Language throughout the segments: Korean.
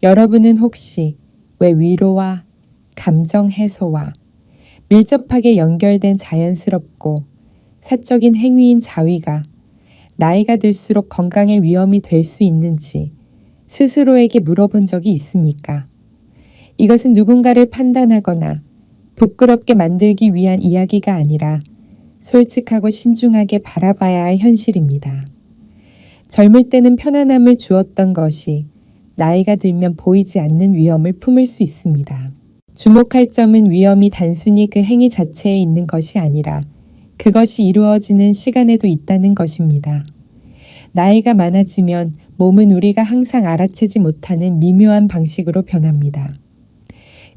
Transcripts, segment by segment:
여러분은 혹시 왜 위로와 감정 해소와 밀접하게 연결된 자연스럽고 사적인 행위인 자위가 나이가 들수록 건강에 위험이 될 수 있는지 스스로에게 물어본 적이 있습니까? 이것은 누군가를 판단하거나 부끄럽게 만들기 위한 이야기가 아니라 솔직하고 신중하게 바라봐야 할 현실입니다. 젊을 때는 편안함을 주었던 것이 나이가 들면 보이지 않는 위험을 품을 수 있습니다. 주목할 점은 위험이 단순히 그 행위 자체에 있는 것이 아니라 그것이 이루어지는 시간에도 있다는 것입니다. 나이가 많아지면 몸은 우리가 항상 알아채지 못하는 미묘한 방식으로 변합니다.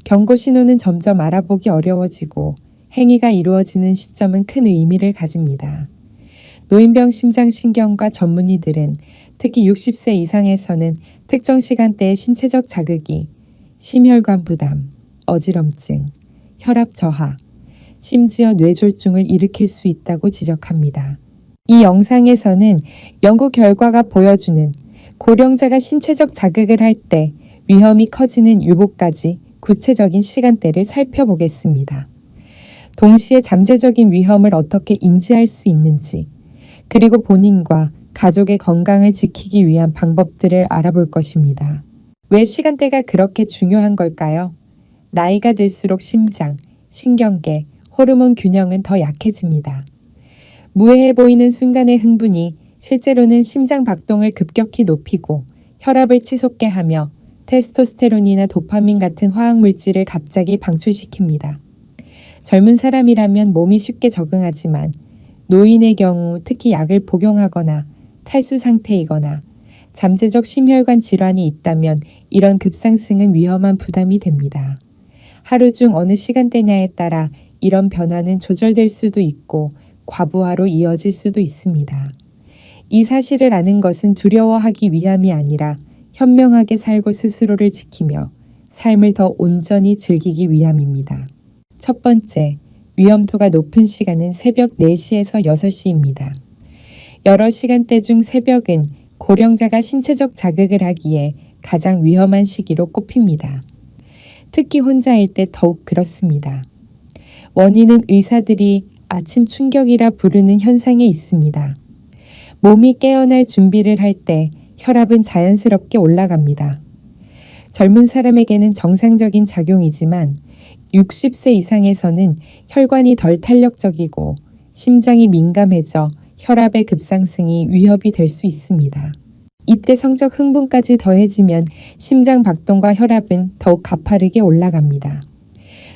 경고 신호는 점점 알아보기 어려워지고 행위가 이루어지는 시점은 큰 의미를 가집니다. 노인병 심장신경과 전문의들은 특히 60세 이상에서는 특정 시간대의 신체적 자극이 심혈관 부담, 어지럼증, 혈압 저하, 심지어 뇌졸중을 일으킬 수 있다고 지적합니다. 이 영상에서는 연구 결과가 보여주는 고령자가 신체적 자극을 할 때 위험이 커지는 유보까지 구체적인 시간대를 살펴보겠습니다. 동시에 잠재적인 위험을 어떻게 인지할 수 있는지, 그리고 본인과 가족의 건강을 지키기 위한 방법들을 알아볼 것입니다. 왜 시간대가 그렇게 중요한 걸까요? 나이가 들수록 심장, 신경계, 호르몬 균형은 더 약해집니다. 무해해 보이는 순간의 흥분이 실제로는 심장 박동을 급격히 높이고 혈압을 치솟게 하며 테스토스테론이나 도파민 같은 화학물질을 갑자기 방출시킵니다. 젊은 사람이라면 몸이 쉽게 적응하지만 노인의 경우 특히 약을 복용하거나 탈수 상태이거나 잠재적 심혈관 질환이 있다면 이런 급상승은 위험한 부담이 됩니다. 하루 중 어느 시간대냐에 따라 이런 변화는 조절될 수도 있고 과부하로 이어질 수도 있습니다. 이 사실을 아는 것은 두려워하기 위함이 아니라 현명하게 살고 스스로를 지키며 삶을 더 온전히 즐기기 위함입니다. 첫 번째, 위험도가 높은 시간은 새벽 4시에서 6시입니다. 여러 시간대 중 새벽은 고령자가 신체적 자극을 하기에 가장 위험한 시기로 꼽힙니다. 특히 혼자일 때 더욱 그렇습니다. 원인은 의사들이 아침 충격이라 부르는 현상에 있습니다. 몸이 깨어날 준비를 할 때 혈압은 자연스럽게 올라갑니다. 젊은 사람에게는 정상적인 작용이지만 60세 이상에서는 혈관이 덜 탄력적이고 심장이 민감해져 혈압의 급상승이 위협이 될 수 있습니다. 이때 성적 흥분까지 더해지면 심장 박동과 혈압은 더욱 가파르게 올라갑니다.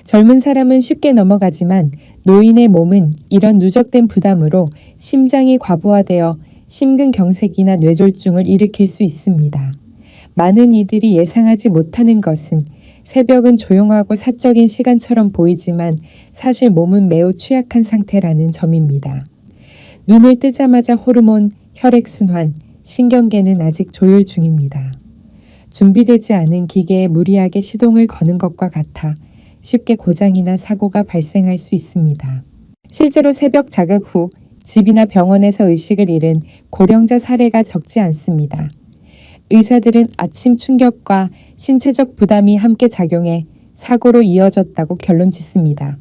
젊은 사람은 쉽게 넘어가지만 노인의 몸은 이런 누적된 부담으로 심장이 과부하되어 심근경색이나 뇌졸중을 일으킬 수 있습니다. 많은 이들이 예상하지 못하는 것은 새벽은 조용하고 사적인 시간처럼 보이지만 사실 몸은 매우 취약한 상태라는 점입니다. 눈을 뜨자마자 호르몬, 혈액순환, 신경계는 아직 조율 중입니다. 준비되지 않은 기계에 무리하게 시동을 거는 것과 같아 쉽게 고장이나 사고가 발생할 수 있습니다. 실제로 새벽 자극 후 집이나 병원에서 의식을 잃은 고령자 사례가 적지 않습니다. 의사들은 아침 충격과 신체적 부담이 함께 작용해 사고로 이어졌다고 결론 짓습니다.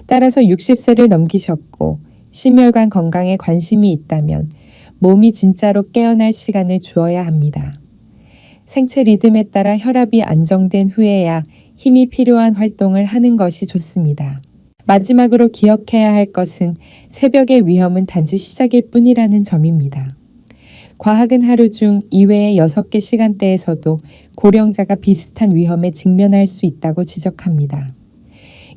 따라서 60세를 넘기셨고 심혈관 건강에 관심이 있다면 몸이 진짜로 깨어날 시간을 주어야 합니다. 생체 리듬에 따라 혈압이 안정된 후에야 힘이 필요한 활동을 하는 것이 좋습니다. 마지막으로 기억해야 할 것은 새벽의 위험은 단지 시작일 뿐이라는 점입니다. 과학은 하루 중 이외의 6개 시간대에서도 고령자가 비슷한 위험에 직면할 수 있다고 지적합니다.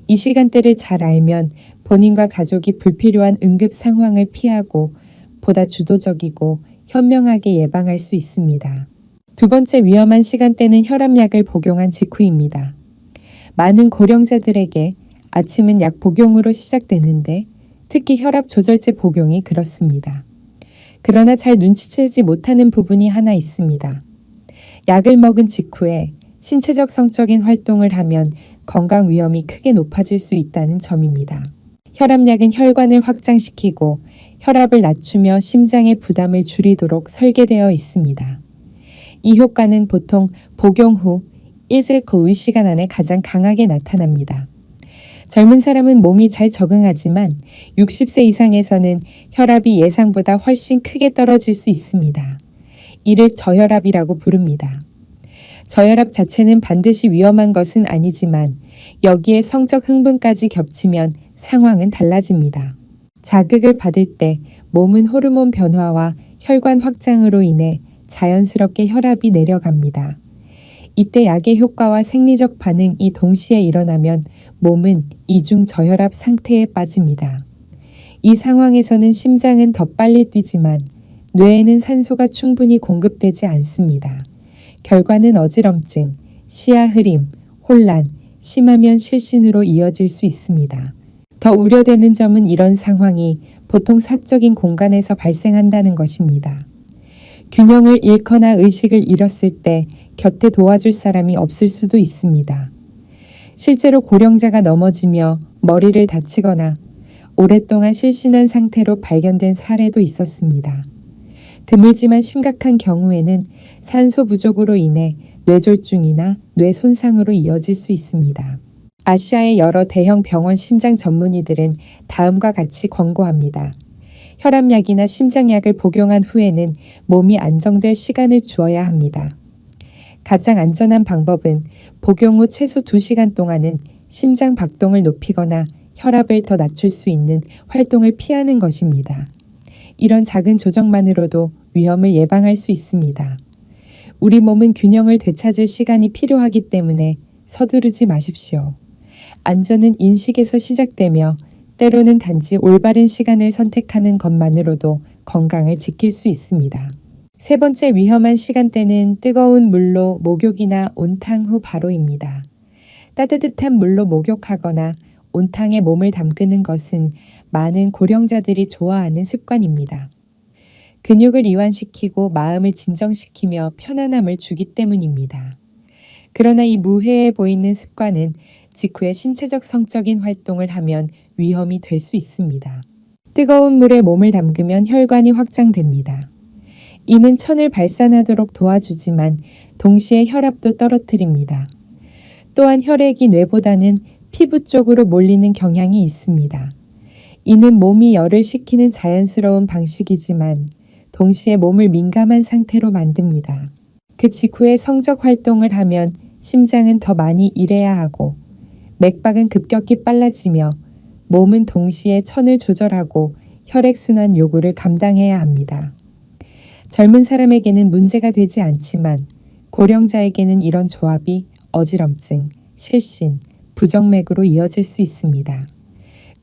이 시간대를 잘 알면 본인과 가족이 불필요한 응급 상황을 피하고 보다 주도적이고 현명하게 예방할 수 있습니다. 두 번째 위험한 시간대는 혈압약을 복용한 직후입니다. 많은 고령자들에게 아침은 약 복용으로 시작되는데 특히 혈압 조절제 복용이 그렇습니다. 그러나 잘 눈치채지 못하는 부분이 하나 있습니다. 약을 먹은 직후에 신체적 성적인 활동을 하면 건강 위험이 크게 높아질 수 있다는 점입니다. 혈압약은 혈관을 확장시키고 혈압을 낮추며 심장의 부담을 줄이도록 설계되어 있습니다. 이 효과는 보통 복용 후 1세 거의 시간 안에 가장 강하게 나타납니다. 젊은 사람은 몸이 잘 적응하지만 60세 이상에서는 혈압이 예상보다 훨씬 크게 떨어질 수 있습니다. 이를 저혈압이라고 부릅니다. 저혈압 자체는 반드시 위험한 것은 아니지만 여기에 성적 흥분까지 겹치면 상황은 달라집니다. 자극을 받을 때 몸은 호르몬 변화와 혈관 확장으로 인해 자연스럽게 혈압이 내려갑니다. 이때 약의 효과와 생리적 반응이 동시에 일어나면 몸은 이중 저혈압 상태에 빠집니다. 이 상황에서는 심장은 더 빨리 뛰지만 뇌에는 산소가 충분히 공급되지 않습니다. 결과는 어지럼증, 시야 흐림, 혼란, 심하면 실신으로 이어질 수 있습니다. 더 우려되는 점은 이런 상황이 보통 사적인 공간에서 발생한다는 것입니다. 균형을 잃거나 의식을 잃었을 때 곁에 도와줄 사람이 없을 수도 있습니다. 실제로 고령자가 넘어지며 머리를 다치거나 오랫동안 실신한 상태로 발견된 사례도 있었습니다. 드물지만 심각한 경우에는 산소 부족으로 인해 뇌졸중이나 뇌 손상으로 이어질 수 있습니다. 아시아의 여러 대형 병원 심장 전문의들은 다음과 같이 권고합니다. 혈압약이나 심장약을 복용한 후에는 몸이 안정될 시간을 주어야 합니다. 가장 안전한 방법은 복용 후 최소 2시간 동안은 심장 박동을 높이거나 혈압을 더 낮출 수 있는 활동을 피하는 것입니다. 이런 작은 조정만으로도 위험을 예방할 수 있습니다. 우리 몸은 균형을 되찾을 시간이 필요하기 때문에 서두르지 마십시오. 안전은 인식에서 시작되며 때로는 단지 올바른 시간을 선택하는 것만으로도 건강을 지킬 수 있습니다. 세 번째 위험한 시간대는 뜨거운 물로 목욕이나 온탕 후 바로입니다. 따뜻한 물로 목욕하거나 온탕에 몸을 담그는 것은 많은 고령자들이 좋아하는 습관입니다. 근육을 이완시키고 마음을 진정시키며 편안함을 주기 때문입니다. 그러나 이 무해해 보이는 습관은 직후에 신체적 성적인 활동을 하면 위험이 될 수 있습니다. 뜨거운 물에 몸을 담그면 혈관이 확장됩니다. 이는 천을 발산하도록 도와주지만 동시에 혈압도 떨어뜨립니다. 또한 혈액이 뇌보다는 피부 쪽으로 몰리는 경향이 있습니다. 이는 몸이 열을 식히는 자연스러운 방식이지만 동시에 몸을 민감한 상태로 만듭니다. 그 직후에 성적 활동을 하면 심장은 더 많이 일해야 하고 맥박은 급격히 빨라지며 몸은 동시에 천을 조절하고 혈액순환 요구를 감당해야 합니다. 젊은 사람에게는 문제가 되지 않지만 고령자에게는 이런 조합이 어지럼증, 실신, 부정맥으로 이어질 수 있습니다.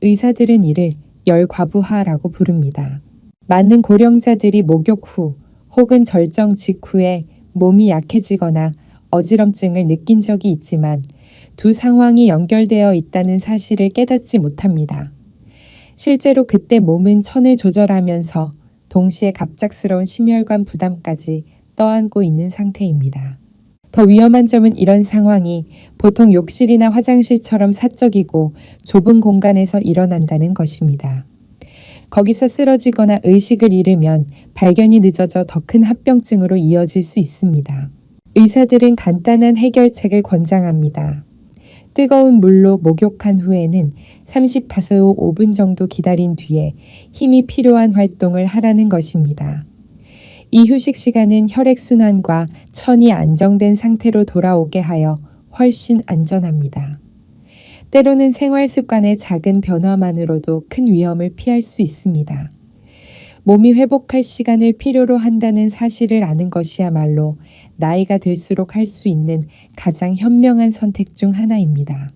의사들은 이를 열과부하라고 부릅니다. 많은 고령자들이 목욕 후 혹은 절정 직후에 몸이 약해지거나 어지럼증을 느낀 적이 있지만 두 상황이 연결되어 있다는 사실을 깨닫지 못합니다. 실제로 그때 몸은 천을 조절하면서 동시에 갑작스러운 심혈관 부담까지 떠안고 있는 상태입니다. 더 위험한 점은 이런 상황이 보통 욕실이나 화장실처럼 사적이고 좁은 공간에서 일어난다는 것입니다. 거기서 쓰러지거나 의식을 잃으면 발견이 늦어져 더 큰 합병증으로 이어질 수 있습니다. 의사들은 간단한 해결책을 권장합니다. 뜨거운 물로 목욕한 후에는 30에서 5분 정도 기다린 뒤에 힘이 필요한 활동을 하라는 것입니다. 이 휴식 시간은 혈액순환과 천이 안정된 상태로 돌아오게 하여 훨씬 안전합니다. 때로는 생활 습관의 작은 변화만으로도 큰 위험을 피할 수 있습니다. 몸이 회복할 시간을 필요로 한다는 사실을 아는 것이야말로 나이가 들수록 할 수 있는 가장 현명한 선택 중 하나입니다.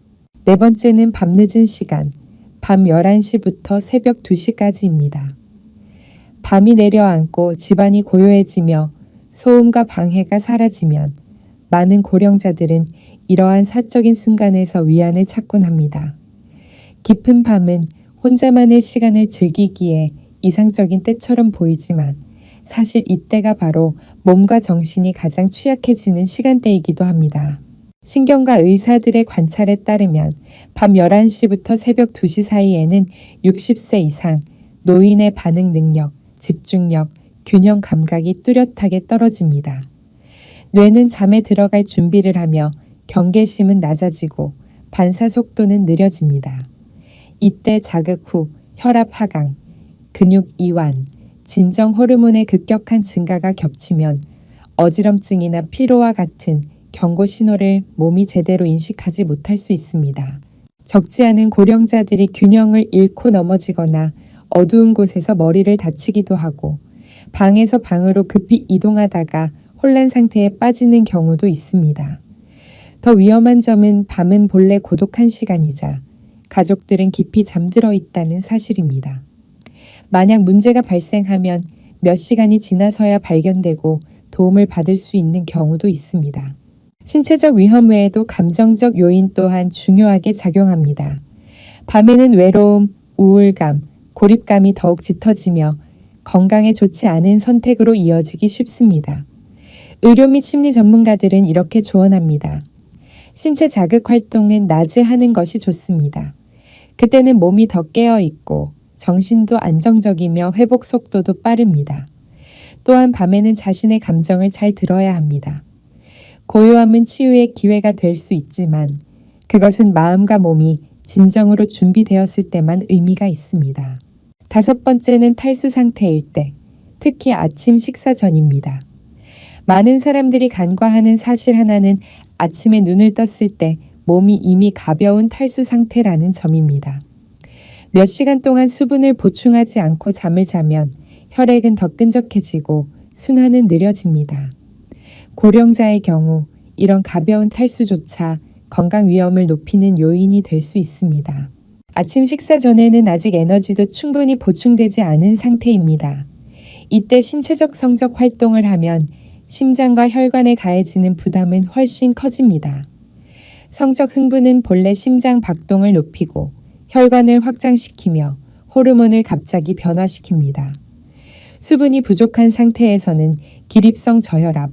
네 번째는 밤늦은 시간, 밤 11시부터 새벽 2시까지입니다. 밤이 내려앉고 집안이 고요해지며 소음과 방해가 사라지면 많은 고령자들은 이러한 사적인 순간에서 위안을 찾곤 합니다. 깊은 밤은 혼자만의 시간을 즐기기에 이상적인 때처럼 보이지만 사실 이때가 바로 몸과 정신이 가장 취약해지는 시간대이기도 합니다. 신경과 의사들의 관찰에 따르면 밤 11시부터 새벽 2시 사이에는 60세 이상 노인의 반응 능력, 집중력, 균형 감각이 뚜렷하게 떨어집니다. 뇌는 잠에 들어갈 준비를 하며 경계심은 낮아지고 반사 속도는 느려집니다. 이때 자극 후 혈압 하강, 근육 이완, 진정 호르몬의 급격한 증가가 겹치면 어지럼증이나 피로와 같은 경고 신호를 몸이 제대로 인식하지 못할 수 있습니다. 적지 않은 고령자들이 균형을 잃고 넘어지거나 어두운 곳에서 머리를 다치기도 하고 방에서 방으로 급히 이동하다가 혼란 상태에 빠지는 경우도 있습니다. 더 위험한 점은 밤은 본래 고독한 시간이자 가족들은 깊이 잠들어 있다는 사실입니다. 만약 문제가 발생하면 몇 시간이 지나서야 발견되고 도움을 받을 수 있는 경우도 있습니다. 신체적 위험 외에도 감정적 요인 또한 중요하게 작용합니다. 밤에는 외로움, 우울감, 고립감이 더욱 짙어지며 건강에 좋지 않은 선택으로 이어지기 쉽습니다. 의료 및 심리 전문가들은 이렇게 조언합니다. 신체 자극 활동은 낮에 하는 것이 좋습니다. 그때는 몸이 더 깨어있고 정신도 안정적이며 회복 속도도 빠릅니다. 또한 밤에는 자신의 감정을 잘 들어야 합니다. 고요함은 치유의 기회가 될 수 있지만 그것은 마음과 몸이 진정으로 준비되었을 때만 의미가 있습니다. 5번째는 탈수 상태일 때, 특히 아침 식사 전입니다. 많은 사람들이 간과하는 사실 하나는 아침에 눈을 떴을 때 몸이 이미 가벼운 탈수 상태라는 점입니다. 몇 시간 동안 수분을 보충하지 않고 잠을 자면 혈액은 더 끈적해지고 순환은 느려집니다. 고령자의 경우 이런 가벼운 탈수조차 건강 위험을 높이는 요인이 될 수 있습니다. 아침 식사 전에는 아직 에너지도 충분히 보충되지 않은 상태입니다. 이때 신체적 성적 활동을 하면 심장과 혈관에 가해지는 부담은 훨씬 커집니다. 성적 흥분은 본래 심장 박동을 높이고 혈관을 확장시키며 호르몬을 갑자기 변화시킵니다. 수분이 부족한 상태에서는 기립성 저혈압,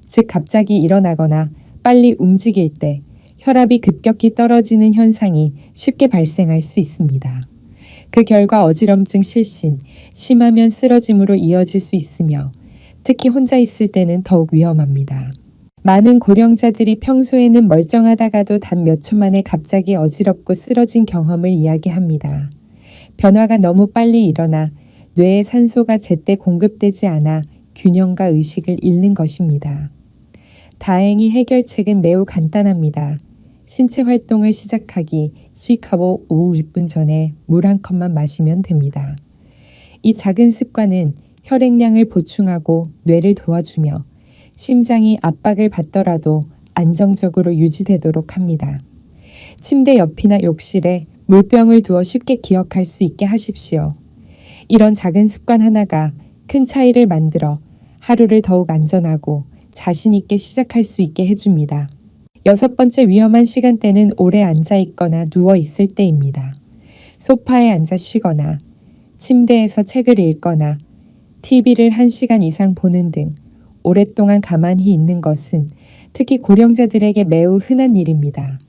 즉 갑자기 일어나거나 빨리 움직일 때 혈압이 급격히 떨어지는 현상이 쉽게 발생할 수 있습니다. 그 결과 어지럼증 실신, 심하면 쓰러짐으로 이어질 수 있으며 특히 혼자 있을 때는 더욱 위험합니다. 많은 고령자들이 평소에는 멀쩡하다가도 단 몇 초 만에 갑자기 어지럽고 쓰러진 경험을 이야기합니다. 변화가 너무 빨리 일어나 뇌에 산소가 제때 공급되지 않아 균형과 의식을 잃는 것입니다. 다행히 해결책은 매우 간단합니다. 신체 활동을 시작하기 시작하고 오후 6분 전에 물 한 컵만 마시면 됩니다. 이 작은 습관은 혈액량을 보충하고 뇌를 도와주며 심장이 압박을 받더라도 안정적으로 유지되도록 합니다. 침대 옆이나 욕실에 물병을 두어 쉽게 기억할 수 있게 하십시오. 이런 작은 습관 하나가 큰 차이를 만들어 하루를 더욱 안전하고 자신 있게 시작할 수 있게 해줍니다. 6번째 위험한 시간대는 오래 앉아 있거나 누워 있을 때입니다. 소파에 앉아 쉬거나 침대에서 책을 읽거나 TV를 1시간 이상 보는 등 오랫동안 가만히 있는 것은 특히 고령자들에게 매우 흔한 일입니다.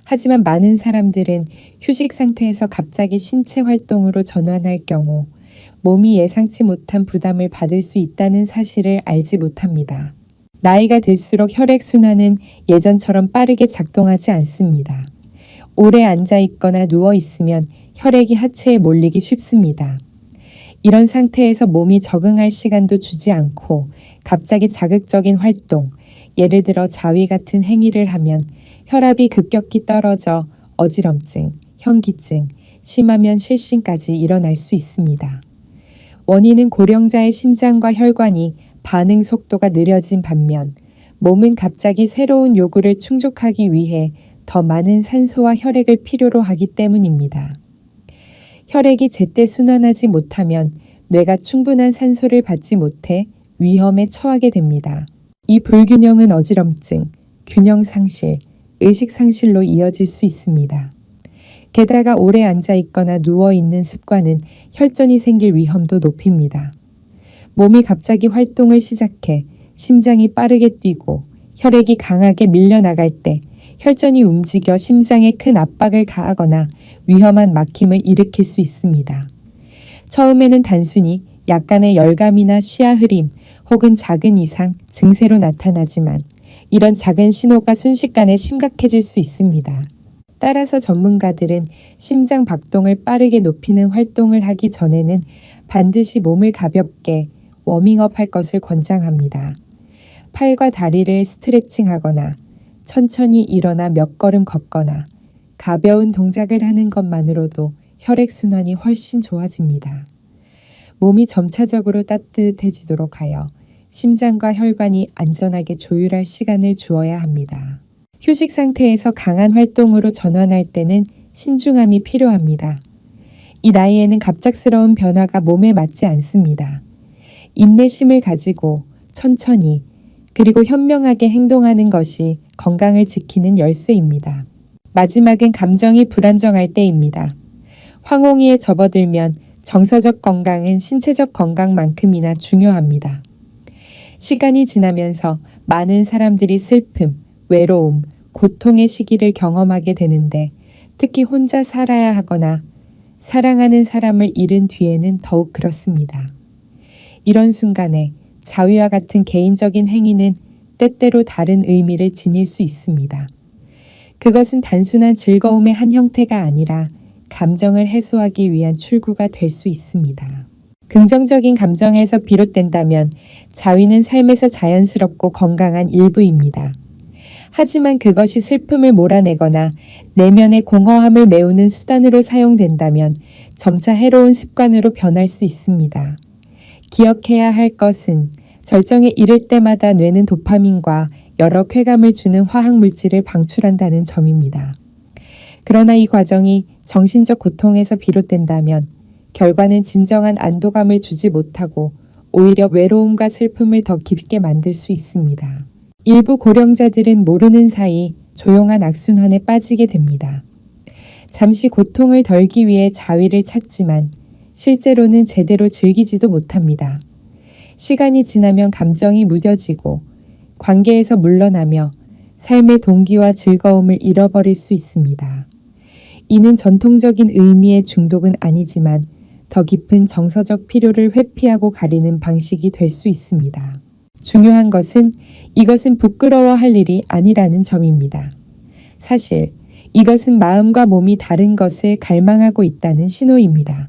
하지만 많은 사람들은 휴식 상태에서 갑자기 신체 활동으로 전환할 경우 몸이 예상치 못한 부담을 받을 수 있다는 사실을 알지 못합니다. 나이가 들수록 혈액순환은 예전처럼 빠르게 작동하지 않습니다. 오래 앉아 있거나 누워 있으면 혈액이 하체에 몰리기 쉽습니다. 이런 상태에서 몸이 적응할 시간도 주지 않고 갑자기 자극적인 활동, 예를 들어 자위 같은 행위를 하면 혈압이 급격히 떨어져 어지럼증, 현기증, 심하면 실신까지 일어날 수 있습니다. 원인은 고령자의 심장과 혈관이 반응 속도가 느려진 반면 몸은 갑자기 새로운 요구를 충족하기 위해 더 많은 산소와 혈액을 필요로 하기 때문입니다. 혈액이 제때 순환하지 못하면 뇌가 충분한 산소를 받지 못해 위험에 처하게 됩니다. 이 불균형은 어지럼증, 균형 상실, 의식 상실로 이어질 수 있습니다. 게다가 오래 앉아 있거나 누워 있는 습관은 혈전이 생길 위험도 높입니다. 몸이 갑자기 활동을 시작해 심장이 빠르게 뛰고 혈액이 강하게 밀려나갈 때 혈전이 움직여 심장에 큰 압박을 가하거나 위험한 막힘을 일으킬 수 있습니다. 처음에는 단순히 약간의 열감이나 시야 흐림 혹은 작은 이상, 증세로 나타나지만 이런 작은 신호가 순식간에 심각해질 수 있습니다. 따라서 전문가들은 심장 박동을 빠르게 높이는 활동을 하기 전에는 반드시 몸을 가볍게 워밍업 할 것을 권장합니다. 팔과 다리를 스트레칭하거나 천천히 일어나 몇 걸음 걷거나 가벼운 동작을 하는 것만으로도 혈액순환이 훨씬 좋아집니다. 몸이 점차적으로 따뜻해지도록 하여 심장과 혈관이 안전하게 조율할 시간을 주어야 합니다. 휴식 상태에서 강한 활동으로 전환할 때는 신중함이 필요합니다. 이 나이에는 갑작스러운 변화가 몸에 맞지 않습니다. 인내심을 가지고 천천히 그리고 현명하게 행동하는 것이 건강을 지키는 열쇠입니다. 마지막은 감정이 불안정할 때입니다. 황홀히에 접어들면 정서적 건강은 신체적 건강만큼이나 중요합니다. 시간이 지나면서 많은 사람들이 슬픔, 외로움, 고통의 시기를 경험하게 되는데 특히 혼자 살아야 하거나 사랑하는 사람을 잃은 뒤에는 더욱 그렇습니다. 이런 순간에 자위와 같은 개인적인 행위는 때때로 다른 의미를 지닐 수 있습니다. 그것은 단순한 즐거움의 한 형태가 아니라 감정을 해소하기 위한 출구가 될 수 있습니다. 긍정적인 감정에서 비롯된다면 자위는 삶에서 자연스럽고 건강한 일부입니다. 하지만 그것이 슬픔을 몰아내거나 내면의 공허함을 메우는 수단으로 사용된다면 점차 해로운 습관으로 변할 수 있습니다. 기억해야 할 것은 절정에 이를 때마다 뇌는 도파민과 여러 쾌감을 주는 화학물질을 방출한다는 점입니다. 그러나 이 과정이 정신적 고통에서 비롯된다면 결과는 진정한 안도감을 주지 못하고 오히려 외로움과 슬픔을 더 깊게 만들 수 있습니다. 일부 고령자들은 모르는 사이 조용한 악순환에 빠지게 됩니다. 잠시 고통을 덜기 위해 자위를 찾지만 실제로는 제대로 즐기지도 못합니다. 시간이 지나면 감정이 무뎌지고 관계에서 물러나며 삶의 동기와 즐거움을 잃어버릴 수 있습니다. 이는 전통적인 의미의 중독은 아니지만 더 깊은 정서적 필요를 회피하고 가리는 방식이 될 수 있습니다. 중요한 것은 이것은 부끄러워할 일이 아니라는 점입니다. 사실 이것은 마음과 몸이 다른 것을 갈망하고 있다는 신호입니다.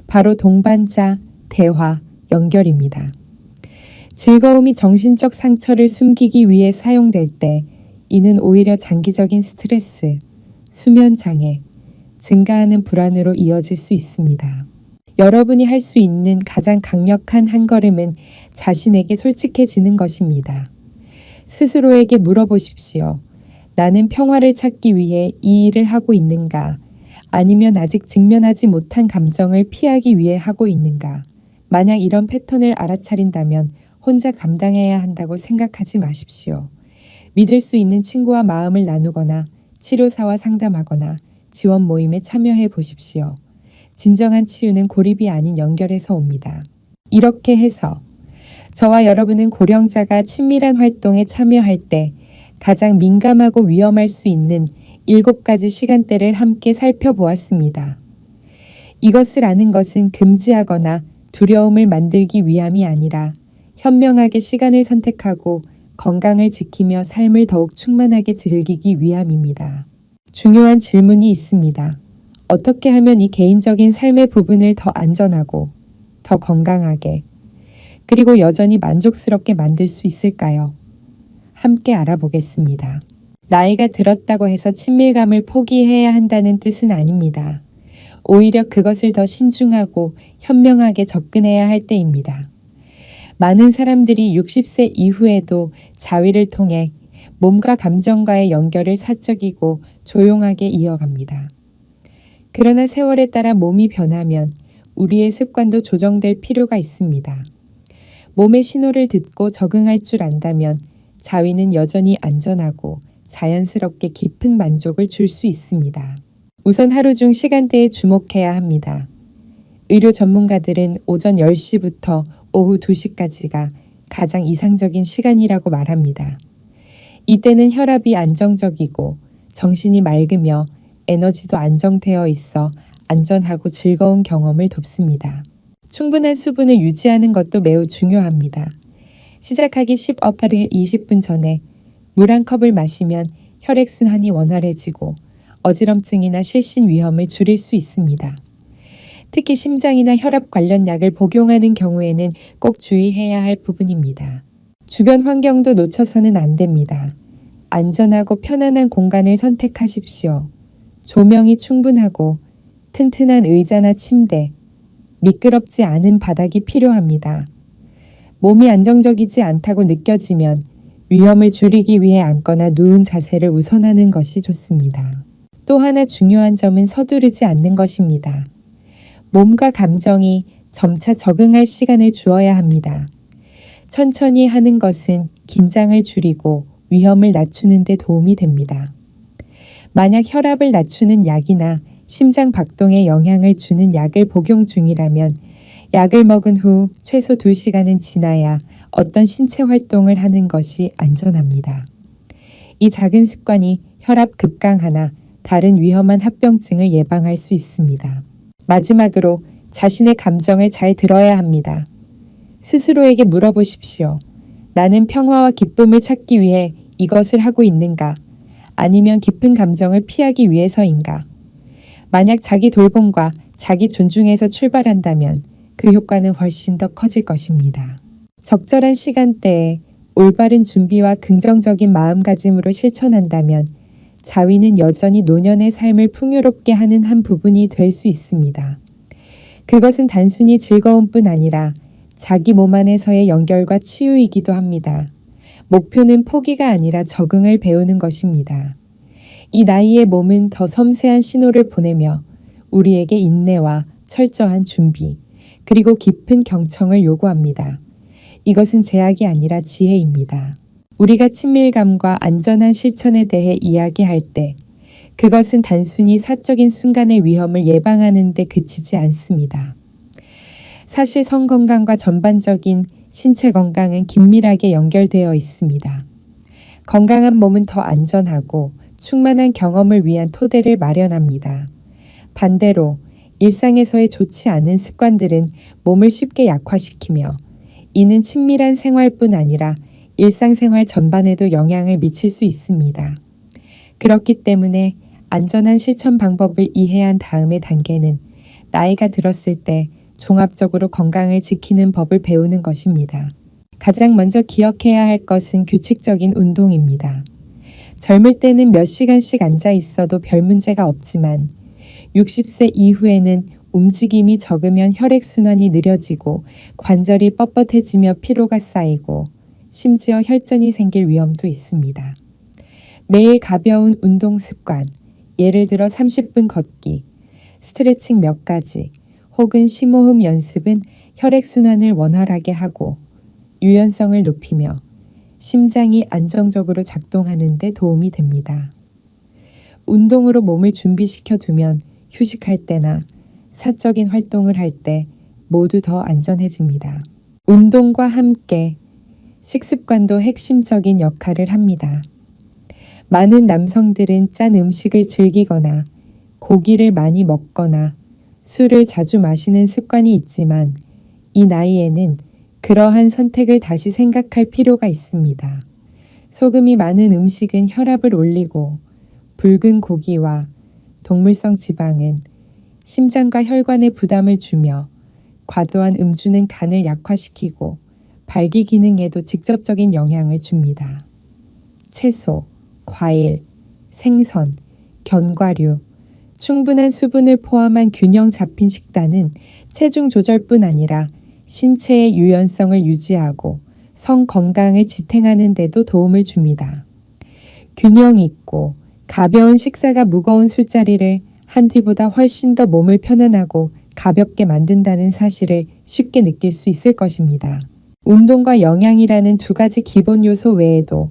바로 동반자, 대화, 연결입니다. 즐거움이 정신적 상처를 숨기기 위해 사용될 때 이는 오히려 장기적인 스트레스, 수면 장애, 증가하는 불안으로 이어질 수 있습니다. 여러분이 할 수 있는 가장 강력한 한 걸음은 자신에게 솔직해지는 것입니다. 스스로에게 물어보십시오. 나는 평화를 찾기 위해 이 일을 하고 있는가? 아니면 아직 직면하지 못한 감정을 피하기 위해 하고 있는가? 만약 이런 패턴을 알아차린다면 혼자 감당해야 한다고 생각하지 마십시오. 믿을 수 있는 친구와 마음을 나누거나 치료사와 상담하거나 지원 모임에 참여해 보십시오. 진정한 치유는 고립이 아닌 연결에서 옵니다. 이렇게 해서 저와 여러분은 고령자가 친밀한 활동에 참여할 때 가장 민감하고 위험할 수 있는 7가지 시간대를 함께 살펴보았습니다. 이것을 아는 것은 금지하거나 두려움을 만들기 위함이 아니라 현명하게 시간을 선택하고 건강을 지키며 삶을 더욱 충만하게 즐기기 위함입니다. 중요한 질문이 있습니다. 어떻게 하면 이 개인적인 삶의 부분을 더 안전하고 더 건강하게 그리고 여전히 만족스럽게 만들 수 있을까요? 함께 알아보겠습니다. 나이가 들었다고 해서 친밀감을 포기해야 한다는 뜻은 아닙니다. 오히려 그것을 더 신중하고 현명하게 접근해야 할 때입니다. 많은 사람들이 60세 이후에도 자위를 통해 몸과 감정과의 연결을 사적이고 조용하게 이어갑니다. 그러나 세월에 따라 몸이 변하면 우리의 습관도 조정될 필요가 있습니다. 몸의 신호를 듣고 적응할 줄 안다면 자위는 여전히 안전하고 자연스럽게 깊은 만족을 줄 수 있습니다. 우선 하루 중 시간대에 주목해야 합니다. 의료 전문가들은 오전 10시부터 오후 2시까지가 가장 이상적인 시간이라고 말합니다. 이때는 혈압이 안정적이고 정신이 맑으며 에너지도 안정되어 있어 안전하고 즐거운 경험을 돕습니다. 충분한 수분을 유지하는 것도 매우 중요합니다. 시작하기 10어파를 20분 전에 물 한 컵을 마시면 혈액순환이 원활해지고 어지럼증이나 실신 위험을 줄일 수 있습니다. 특히 심장이나 혈압 관련 약을 복용하는 경우에는 꼭 주의해야 할 부분입니다. 주변 환경도 놓쳐서는 안 됩니다. 안전하고 편안한 공간을 선택하십시오. 조명이 충분하고 튼튼한 의자나 침대, 미끄럽지 않은 바닥이 필요합니다. 몸이 안정적이지 않다고 느껴지면 위험을 줄이기 위해 앉거나 누운 자세를 우선하는 것이 좋습니다. 또 하나 중요한 점은 서두르지 않는 것입니다. 몸과 감정이 점차 적응할 시간을 주어야 합니다. 천천히 하는 것은 긴장을 줄이고 위험을 낮추는 데 도움이 됩니다. 만약 혈압을 낮추는 약이나 심장 박동에 영향을 주는 약을 복용 중이라면 약을 먹은 후 최소 2시간은 지나야 어떤 신체 활동을 하는 것이 안전합니다. 이 작은 습관이 혈압 급강하나 다른 위험한 합병증을 예방할 수 있습니다. 마지막으로 자신의 감정을 잘 들어야 합니다. 스스로에게 물어보십시오. 나는 평화와 기쁨을 찾기 위해 이것을 하고 있는가? 아니면 깊은 감정을 피하기 위해서인가? 만약 자기 돌봄과 자기 존중에서 출발한다면 그 효과는 훨씬 더 커질 것입니다. 적절한 시간대에 올바른 준비와 긍정적인 마음가짐으로 실천한다면 자위는 여전히 노년의 삶을 풍요롭게 하는 한 부분이 될 수 있습니다. 그것은 단순히 즐거움뿐 아니라 자기 몸 안에서의 연결과 치유이기도 합니다. 목표는 포기가 아니라 적응을 배우는 것입니다. 이 나이의 몸은 더 섬세한 신호를 보내며 우리에게 인내와 철저한 준비, 그리고 깊은 경청을 요구합니다. 이것은 제약이 아니라 지혜입니다. 우리가 친밀감과 안전한 실천에 대해 이야기할 때 그것은 단순히 사적인 순간의 위험을 예방하는 데 그치지 않습니다. 사실 성 건강과 전반적인 신체 건강은 긴밀하게 연결되어 있습니다. 건강한 몸은 더 안전하고 충만한 경험을 위한 토대를 마련합니다. 반대로 일상에서의 좋지 않은 습관들은 몸을 쉽게 약화시키며 이는 친밀한 생활뿐 아니라 일상생활 전반에도 영향을 미칠 수 있습니다. 그렇기 때문에 안전한 실천 방법을 이해한 다음의 단계는 나이가 들었을 때 종합적으로 건강을 지키는 법을 배우는 것입니다. 가장 먼저 기억해야 할 것은 규칙적인 운동입니다. 젊을 때는 몇 시간씩 앉아 있어도 별 문제가 없지만 60세 이후에는 움직임이 적으면 혈액순환이 느려지고 관절이 뻣뻣해지며 피로가 쌓이고 심지어 혈전이 생길 위험도 있습니다. 매일 가벼운 운동 습관, 예를 들어 30분 걷기, 스트레칭 몇 가지, 혹은 심호흡 연습은 혈액순환을 원활하게 하고 유연성을 높이며 심장이 안정적으로 작동하는 데 도움이 됩니다. 운동으로 몸을 준비시켜 두면 휴식할 때나 사적인 활동을 할 때 모두 더 안전해집니다. 운동과 함께 식습관도 핵심적인 역할을 합니다. 많은 남성들은 짠 음식을 즐기거나 고기를 많이 먹거나 술을 자주 마시는 습관이 있지만 이 나이에는 그러한 선택을 다시 생각할 필요가 있습니다. 소금이 많은 음식은 혈압을 올리고 붉은 고기와 동물성 지방은 심장과 혈관에 부담을 주며 과도한 음주는 간을 약화시키고 발기 기능에도 직접적인 영향을 줍니다. 채소, 과일, 생선, 견과류, 충분한 수분을 포함한 균형 잡힌 식단은 체중 조절뿐 아니라 신체의 유연성을 유지하고 성 건강을 지탱하는 데도 도움을 줍니다. 균형 있고 가벼운 식사가 무거운 술자리를 한 뒤보다 훨씬 더 몸을 편안하고 가볍게 만든다는 사실을 쉽게 느낄 수 있을 것입니다. 운동과 영양이라는 두 가지 기본 요소 외에도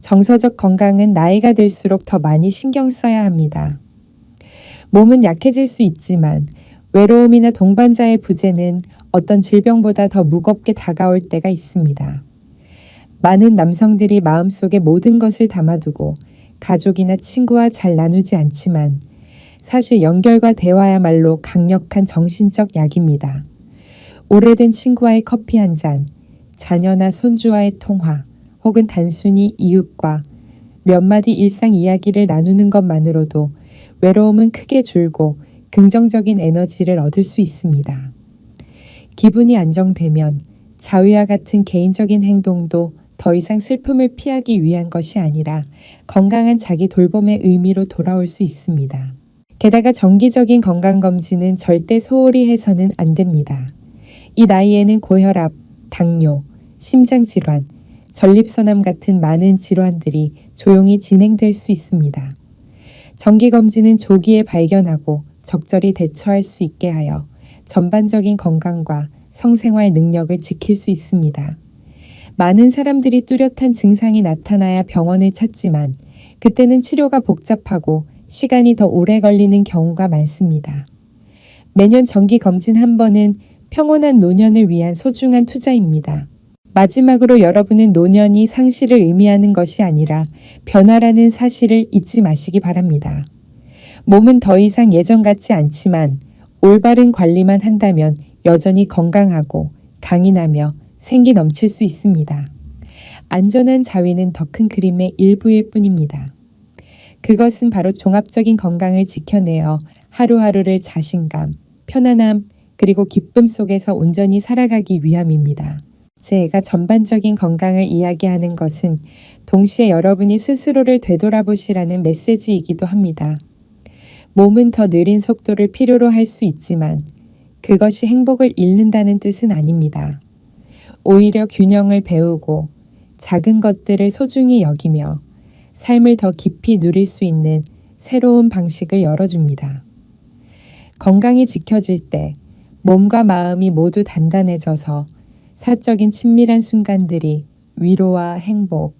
정서적 건강은 나이가 들수록 더 많이 신경 써야 합니다. 몸은 약해질 수 있지만 외로움이나 동반자의 부재는 어떤 질병보다 더 무겁게 다가올 때가 있습니다. 많은 남성들이 마음속에 모든 것을 담아두고 가족이나 친구와 잘 나누지 않지만 사실 연결과 대화야말로 강력한 정신적 약입니다. 오래된 친구와의 커피 한 잔, 자녀나 손주와의 통화, 혹은 단순히 이웃과 몇 마디 일상 이야기를 나누는 것만으로도 외로움은 크게 줄고 긍정적인 에너지를 얻을 수 있습니다. 기분이 안정되면 자위와 같은 개인적인 행동도 더 이상 슬픔을 피하기 위한 것이 아니라 건강한 자기 돌봄의 의미로 돌아올 수 있습니다. 게다가 정기적인 건강검진은 절대 소홀히 해서는 안 됩니다. 이 나이에는 고혈압, 당뇨, 심장질환, 전립선암 같은 많은 질환들이 조용히 진행될 수 있습니다. 정기검진은 조기에 발견하고 적절히 대처할 수 있게 하여 전반적인 건강과 성생활 능력을 지킬 수 있습니다. 많은 사람들이 뚜렷한 증상이 나타나야 병원을 찾지만 그때는 치료가 복잡하고 시간이 더 오래 걸리는 경우가 많습니다. 매년 정기검진 한 번은 평온한 노년을 위한 소중한 투자입니다. 마지막으로 여러분은 노년이 상실을 의미하는 것이 아니라 변화라는 사실을 잊지 마시기 바랍니다. 몸은 더 이상 예전 같지 않지만 올바른 관리만 한다면 여전히 건강하고 강인하며 생기 넘칠 수 있습니다. 안전한 자위는 더 큰 그림의 일부일 뿐입니다. 그것은 바로 종합적인 건강을 지켜내어 하루하루를 자신감, 편안함, 그리고 기쁨 속에서 온전히 살아가기 위함입니다. 제가 전반적인 건강을 이야기하는 것은 동시에 여러분이 스스로를 되돌아보시라는 메시지이기도 합니다. 몸은 더 느린 속도를 필요로 할 수 있지만 그것이 행복을 잃는다는 뜻은 아닙니다. 오히려 균형을 배우고 작은 것들을 소중히 여기며 삶을 더 깊이 누릴 수 있는 새로운 방식을 열어줍니다. 건강이 지켜질 때 몸과 마음이 모두 단단해져서 사적인 친밀한 순간들이 위로와 행복,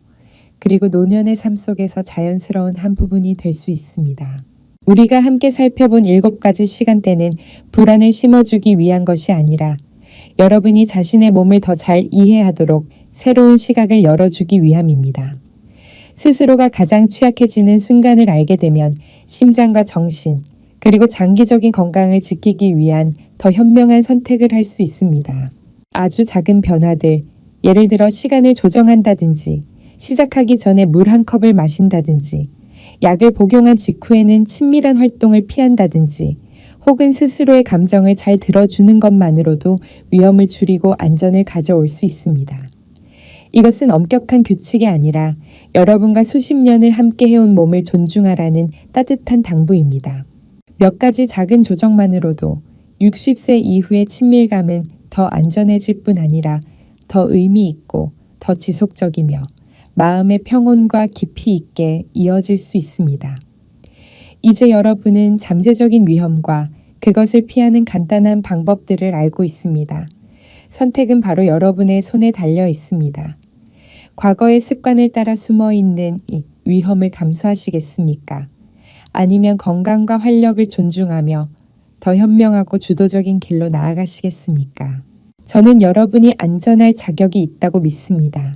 그리고 노년의 삶 속에서 자연스러운 한 부분이 될 수 있습니다. 우리가 함께 살펴본 7가지 시간대는 불안을 심어주기 위한 것이 아니라 여러분이 자신의 몸을 더 잘 이해하도록 새로운 시각을 열어주기 위함입니다. 스스로가 가장 취약해지는 순간을 알게 되면 심장과 정신, 그리고 장기적인 건강을 지키기 위한 더 현명한 선택을 할 수 있습니다. 아주 작은 변화들, 예를 들어 시간을 조정한다든지, 시작하기 전에 물 한 컵을 마신다든지, 약을 복용한 직후에는 친밀한 활동을 피한다든지, 혹은 스스로의 감정을 잘 들어주는 것만으로도 위험을 줄이고 안전을 가져올 수 있습니다. 이것은 엄격한 규칙이 아니라 여러분과 수십 년을 함께 해온 몸을 존중하라는 따뜻한 당부입니다. 몇 가지 작은 조정만으로도 60세 이후의 친밀감은 더 안전해질 뿐 아니라 더 의미 있고 더 지속적이며 마음의 평온과 깊이 있게 이어질 수 있습니다. 이제 여러분은 잠재적인 위험과 그것을 피하는 간단한 방법들을 알고 있습니다. 선택은 바로 여러분의 손에 달려 있습니다. 과거의 습관을 따라 숨어있는 이 위험을 감수하시겠습니까? 아니면 건강과 활력을 존중하며 더 현명하고 주도적인 길로 나아가시겠습니까? 저는 여러분이 안전할 자격이 있다고 믿습니다.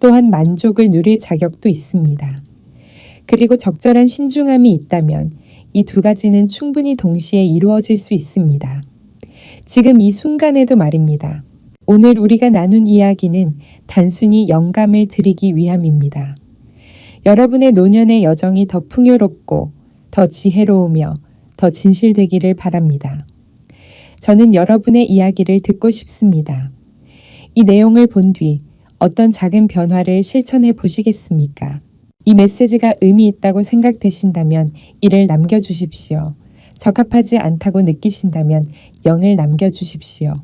또한 만족을 누릴 자격도 있습니다. 그리고 적절한 신중함이 있다면 이 두 가지는 충분히 동시에 이루어질 수 있습니다. 지금 이 순간에도 말입니다. 오늘 우리가 나눈 이야기는 단순히 영감을 드리기 위함입니다. 여러분의 노년의 여정이 더 풍요롭고 더 지혜로우며 더 진실되기를 바랍니다. 저는 여러분의 이야기를 듣고 싶습니다. 이 내용을 본 뒤 어떤 작은 변화를 실천해 보시겠습니까? 이 메시지가 의미 있다고 생각되신다면 이를 남겨주십시오. 적합하지 않다고 느끼신다면 0을 남겨주십시오.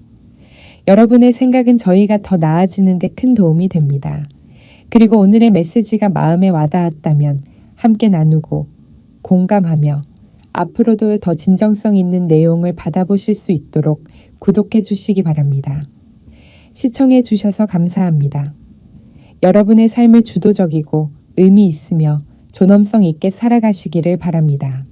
여러분의 생각은 저희가 더 나아지는 데 큰 도움이 됩니다. 그리고 오늘의 메시지가 마음에 와닿았다면 함께 나누고 공감하며 앞으로도 더 진정성 있는 내용을 받아보실 수 있도록 구독해 주시기 바랍니다. 시청해 주셔서 감사합니다. 여러분의 삶을 주도적이고 의미 있으며 존엄성 있게 살아가시기를 바랍니다.